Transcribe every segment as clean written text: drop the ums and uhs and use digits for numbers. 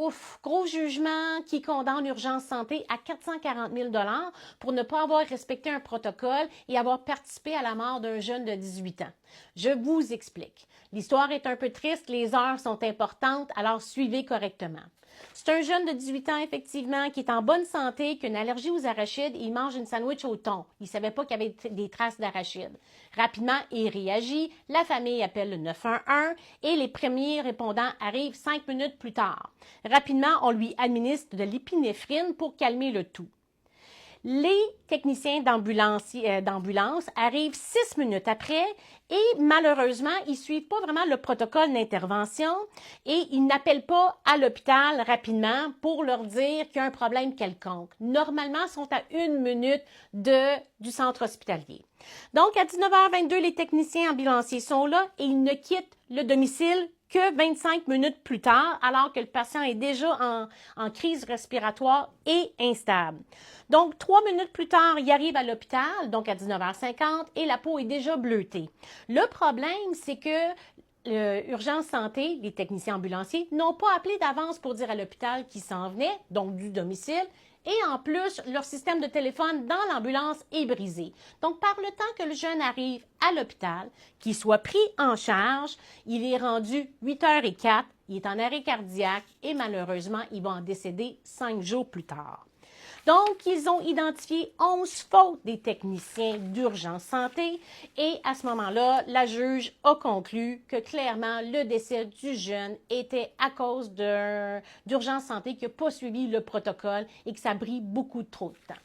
Ouf, gros jugement qui condamne Urgence Santé à 440 000 pour ne pas avoir respecté un protocole et avoir participé à la mort d'un jeune de 18 ans. Je vous explique. L'histoire est un peu triste, les heures sont importantes, alors suivez correctement. C'est un jeune de 18 ans, effectivement, qui est en bonne santé, qui a une allergie aux arachides et il mange une sandwich au thon. Il ne savait pas qu'il y avait des traces d'arachides. Rapidement, il réagit, la famille appelle le 911 et les premiers répondants arrivent 5 minutes plus tard. Rapidement, on lui administre de l'épinéphrine pour calmer le tout. Les techniciens d'ambulance arrivent 6 minutes après et malheureusement, ils ne suivent pas vraiment le protocole d'intervention et ils n'appellent pas à l'hôpital rapidement pour leur dire qu'il y a un problème quelconque. Normalement, ils sont à 1 minute du centre hospitalier. Donc, à 19h22, les techniciens ambulanciers sont là et ils ne quittent le domicile que 25 minutes plus tard, alors que le patient est déjà en crise respiratoire et instable. Donc, 3 minutes plus tard, il arrive à l'hôpital, donc à 19h50, et la peau est déjà bleutée. Le problème, c'est que Urgence Santé, les techniciens ambulanciers, n'ont pas appelé d'avance pour dire à l'hôpital qu'ils s'en venaient, donc du domicile, et en plus, leur système de téléphone dans l'ambulance est brisé. Donc, par le temps que le jeune arrive à l'hôpital, qu'il soit pris en charge, il est rendu 8h04, il est en arrêt cardiaque et malheureusement, il va en décéder 5 jours plus tard. Donc, ils ont identifié 11 fautes des techniciens d'Urgence Santé et à ce moment-là, la juge a conclu que clairement, le décès du jeune était à cause d'Urgence Santé qui n'a pas suivi le protocole et que ça brille beaucoup trop de temps.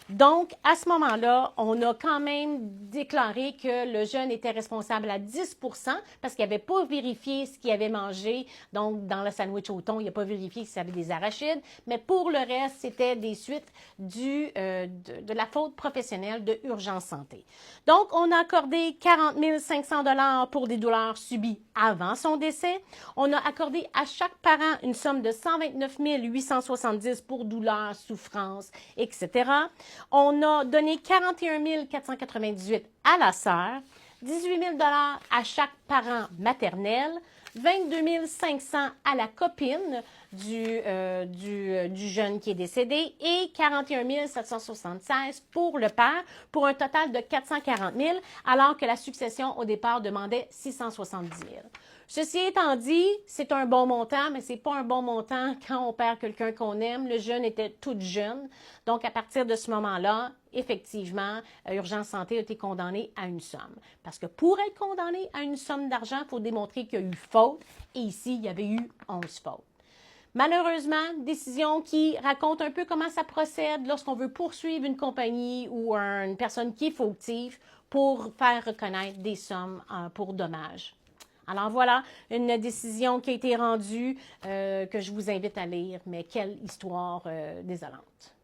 Donc, à ce moment-là, on a quand même déclaré que le jeune était responsable à 10 parce qu'il n'avait pas vérifié ce qu'il avait mangé. Donc, dans le sandwich au thon, il n'a pas vérifié s'il y avait des arachides. Mais pour le reste, c'était des suites de la faute professionnelle de Urgence Santé. Donc, on a accordé 40 500 $ pour des douleurs subies avant son décès. On a accordé à chaque parent une somme de 129 870 pour douleurs, souffrances, etc. On a donné 41 498 à la sœur, 18 000 $ à chaque parent maternel, 22 500 à la copine du jeune qui est décédé et 41 776 pour le père, pour un total de 440 000, alors que la succession au départ demandait 670 000. Ceci étant dit, c'est un bon montant, mais c'est pas un bon montant quand on perd quelqu'un qu'on aime. Le jeune était tout jeune. Donc, à partir de ce moment-là, effectivement, Urgence Santé a été condamné à une somme. Parce que pour être condamné à une somme d'argent, il faut démontrer qu'il y a eu faute. Et ici, il y avait eu 11 fautes. Malheureusement, décision qui raconte un peu comment ça procède lorsqu'on veut poursuivre une compagnie ou une personne qui est fautive pour faire reconnaître des sommes pour dommages. Alors voilà, une décision qui a été rendue que je vous invite à lire, mais quelle histoire désolante.